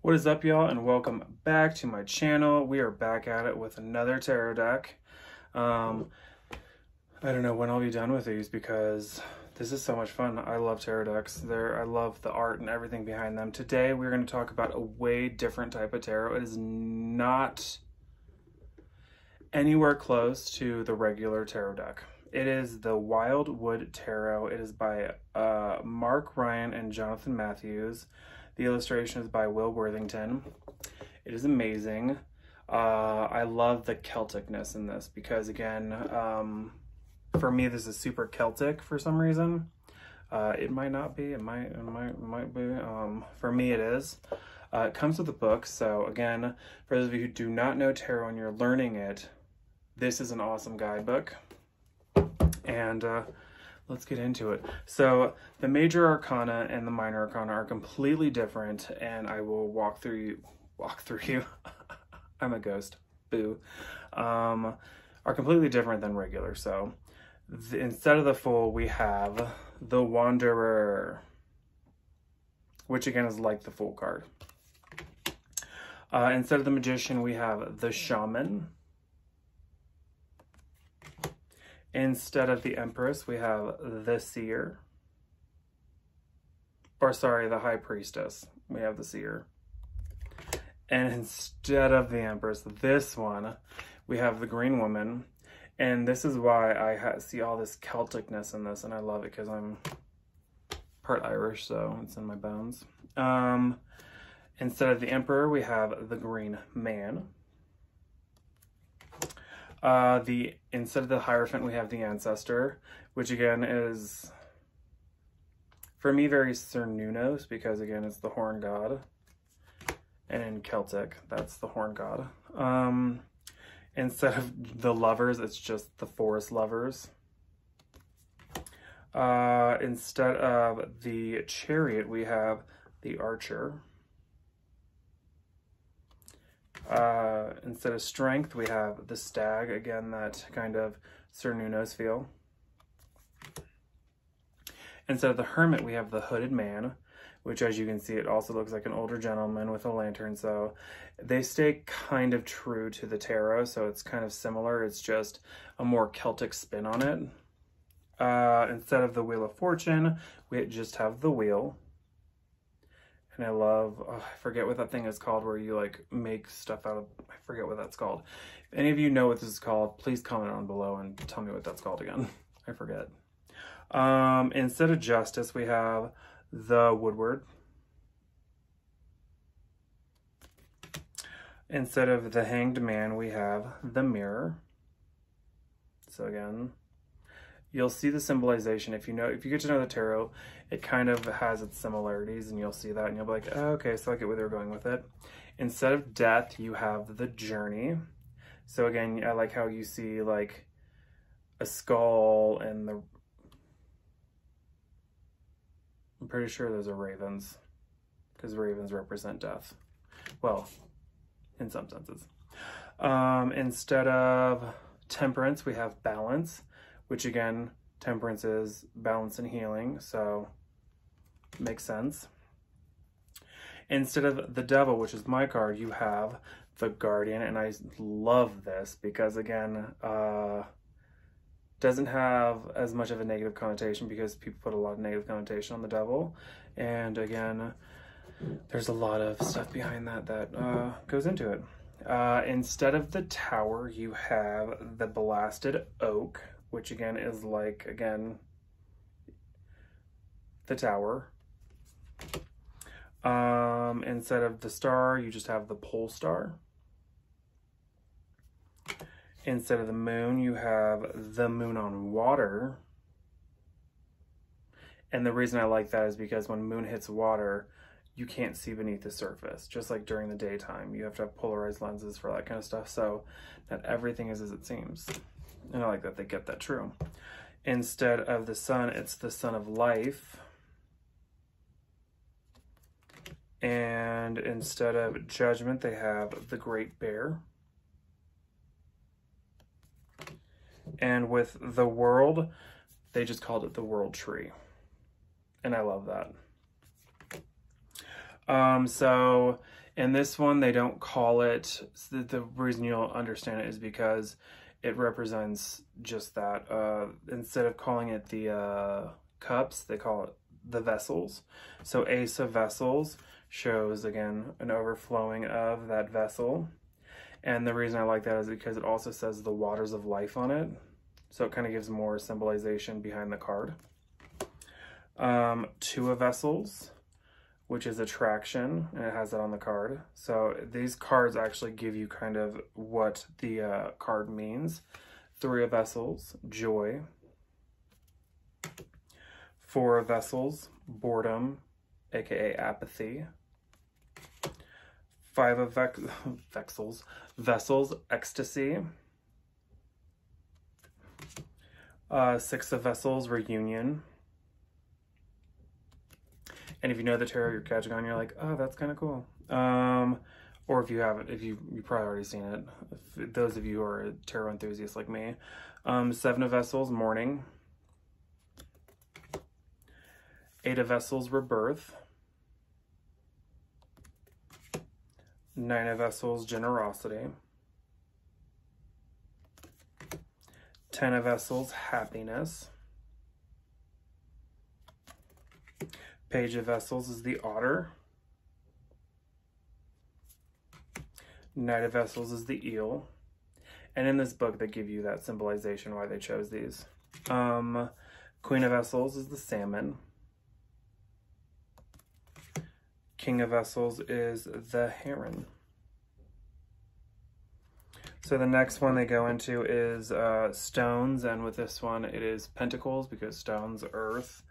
What is up, y'all, and welcome back to my channel. We are back at it with another tarot deck. I don't know when I'll be done with these because this is so much fun. I love tarot decks. I love the art and everything behind them. Today, we're going to talk about a way different type of tarot. It is not anywhere close to the regular tarot deck. It is the Wildwood Tarot. It is by Mark Ryan and Jonathan Matthews. The illustration is by Will Worthington. It is amazing. I love the Celticness in this because, again, for me, this is super Celtic for some reason. It might not be. It might be. For me, it is. It comes with a book. So, again, for those of you who do not know tarot and you're learning it, this is an awesome guidebook. And let's get into it. So the major arcana and the minor arcana are completely different, and I will walk through you. I'm a ghost. Boo. Are completely different than regular. So instead of the Fool, we have the Wanderer, which again is like the Fool card. Instead of the Magician, we have the Shaman. Instead of the Empress, we have the Seer. Or sorry, the High Priestess. We have the Seer. And instead of the Empress, this one, we have the Green Woman. And this is why I see all this Celticness in this, and I love it because I'm part Irish, so it's in my bones. Instead of the Emperor, we have the Green Man. Instead of the Hierophant, we have the Ancestor, which again is, for me, very Cernunnos, because again, it's the Horn God. And in Celtic, that's the Horn God. Instead of the Lovers, it's just the Forest Lovers. Instead of the Chariot, we have the Archer. Instead of Strength, we have the Stag. Again, that kind of Cernunnos feel. Instead of the Hermit, we have the Hooded Man, which, as you can see, it also looks like an older gentleman with a lantern. So they stay kind of true to the tarot, so it's kind of similar. It's just a more Celtic spin on it. Instead of the Wheel of Fortune, we just have the Wheel. And I love, I forget what that thing is called where you like make stuff out of, I forget what that's called. If any of you know what this is called, please comment on below and tell me what that's called again. I forget. Instead of Justice, we have the Woodward. Instead of the Hanged Man, we have the Mirror. So again, you'll see the symbolization. If you get to know the tarot, it kind of has its similarities, and you'll see that, and you'll be like, oh, okay, so I get where they're going with it. Instead of Death, you have the Journey. So again, I like how you see like a skull and I'm pretty sure those are ravens, because ravens represent death. Well, in some senses. Instead of Temperance, we have Balance, which again, Temperance is balance and healing, so makes sense. Instead of the Devil, which is my card, you have the Guardian, and I love this because, again, doesn't have as much of a negative connotation because people put a lot of negative connotation on the Devil, and again, there's a lot of stuff behind that goes into it. Instead of the Tower, you have the Blasted Oak, which again is like, again, the Tower. Instead of the Star, you just have the Pole Star. Instead of the Moon, you have the Moon on Water. And the reason I like that is because when moon hits water, you can't see beneath the surface. Just like during the daytime, you have to have polarized lenses for that kind of stuff. So not everything is as it seems. And I like that they get that true. Instead of the Sun, it's the Sun of Life. And instead of Judgment, they have the Great Bear. And with the World, they just called it the World Tree. And I love that. So in this one, they don't call it, the reason you'll understand it is because it represents just that. Instead of calling it the cups, they call it the vessels. So Ace of Vessels shows, again, an overflowing of that vessel. And the reason I like that is because it also says the waters of life on it. So it kind of gives more symbolization behind the card. Two of Vessels, which is attraction, and it has that on the card. So these cards actually give you kind of what the card means. Three of Vessels, joy. Four of Vessels, boredom, aka apathy. Five of Vessels, ecstasy. Six of Vessels, reunion. And if you know the tarot you're catching on, you're like, oh, that's kind of cool. Or if you haven't, you've probably already seen it. If, those of you who are tarot enthusiasts like me. Seven of Vessels, mourning. Eight of Vessels, rebirth. Nine of Vessels, generosity. 10 of Vessels, happiness. Page of Vessels is the otter. Knight of Vessels is the eel. And in this book, they give you that symbolization why they chose these. Queen of Vessels is the salmon. King of Vessels is the heron. So the next one they go into is stones, and with this one it is pentacles because stones, earth.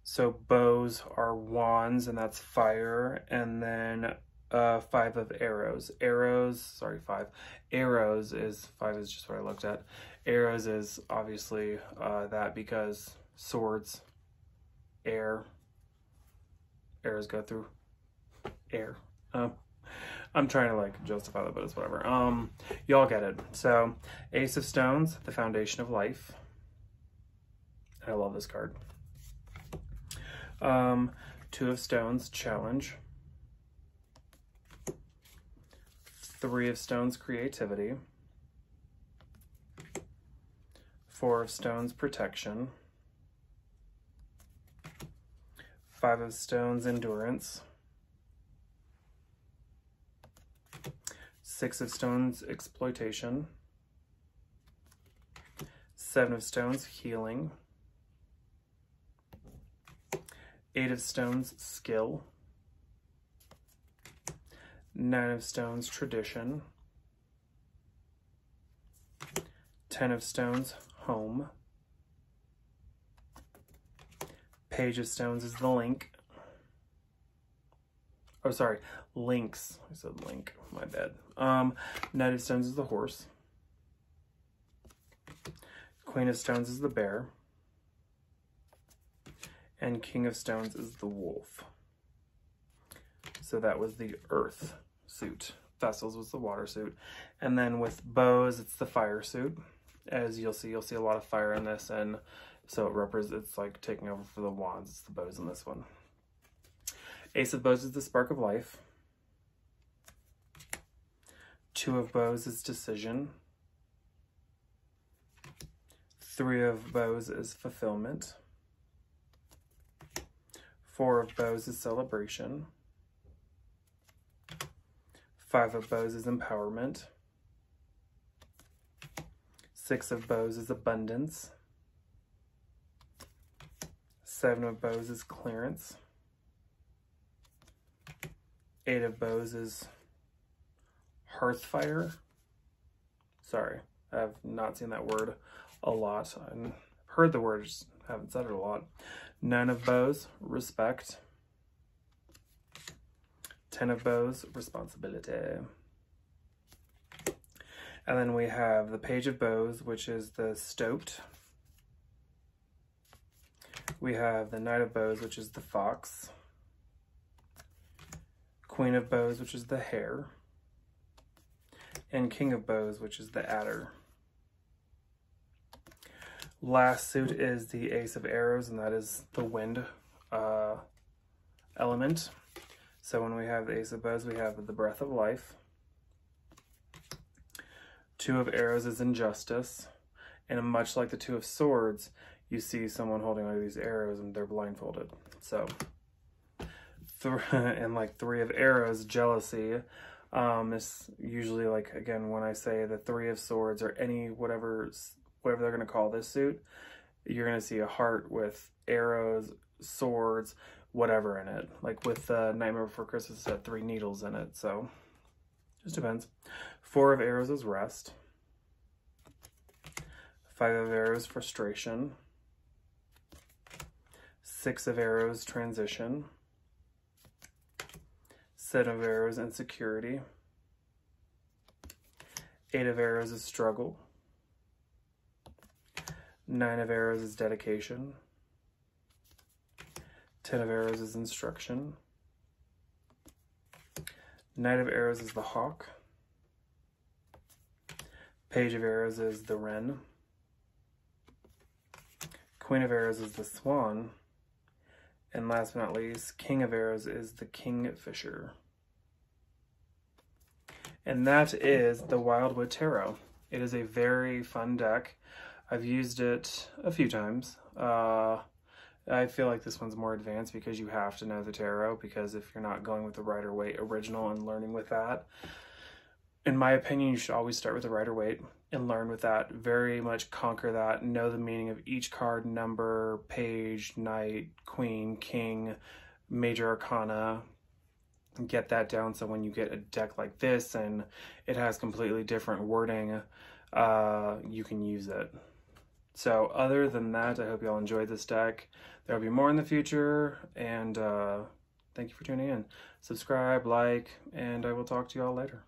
So bows are wands, and that's fire, and then 5 of arrows. Arrows is 5 is just what I looked at. Arrows is obviously that because swords, air. Arrows go through air. I'm trying to like justify that, but it's whatever. Y'all get it. So Ace of Stones, the foundation of life. I love this card. Two of Stones, challenge. Three of Stones, creativity. Four of Stones, protection. 5 of Stones, endurance. 6 of Stones, exploitation. 7 of Stones, healing. 8 of Stones, skill. 9 of Stones, tradition. 10 of Stones, home. Page of Stones is the link. Oh, sorry, links. I said link, my bad. Knight of Stones is the horse. Queen of Stones is the bear. And King of Stones is the wolf. So that was the earth suit. Vessels was the water suit. And then with bows, it's the fire suit. As you'll see a lot of fire in this, and so it represents, it's like taking over for the wands. It's the bows in this one. Ace of Bows is the spark of life. 2 of Bows is decision. 3 of Bows is fulfillment. 4 of Bows is celebration. 5 of Bows is empowerment. 6 of Bows is abundance. 7 of Bows is clearance. 8 of Bows is hearthfire. Sorry, I've not seen that word a lot. I've heard the word, just haven't said it a lot. 9 of Bows, respect. 10 of Bows, responsibility. And then we have the Page of Bows, which is the stoat. We have the Knight of Bows, which is the fox. Queen of Bows, which is the hare. And King of Bows, which is the adder. Last suit is the Ace of Arrows, and that is the wind. element. So when we have the Ace of Bows, we have the Breath of Life. Two of Arrows is Injustice. And much like the Two of Swords, you see someone holding one of these arrows and they're blindfolded. So, and like Three of Arrows, Jealousy. This usually, like, again, when I say the Three of Swords or any whatever they're going to call this suit, you're going to see a heart with arrows, swords, whatever in it. Like with Nightmare Before Christmas, it had 3 needles in it, so just depends. 4 of Arrows is Rest. 5 of Arrows, Frustration. 6 of Arrows, Transition. 7 of Arrows, Insecurity. 8 of Arrows is Struggle. 9 of Arrows is Dedication. 10 of Arrows is Instruction. Knight of Arrows is the Hawk. Page of Arrows is the Wren. Queen of Arrows is the Swan. And last but not least, King of Arrows is the Kingfisher. And that is the Wildwood Tarot. It is a very fun deck. I've used it a few times. I feel like this one's more advanced because you have to know the tarot, because if you're not going with the Rider-Waite original and learning with that, in my opinion, you should always start with the Rider-Waite and learn with that. Very much conquer that, know the meaning of each card, number, page, knight, queen, king, major arcana. Get that down so when you get a deck like this and it has completely different wording, you can use it. So other than that, I hope y'all enjoyed this deck. There'll be more in the future, and thank you for tuning in. Subscribe, like, and I will talk to y'all later.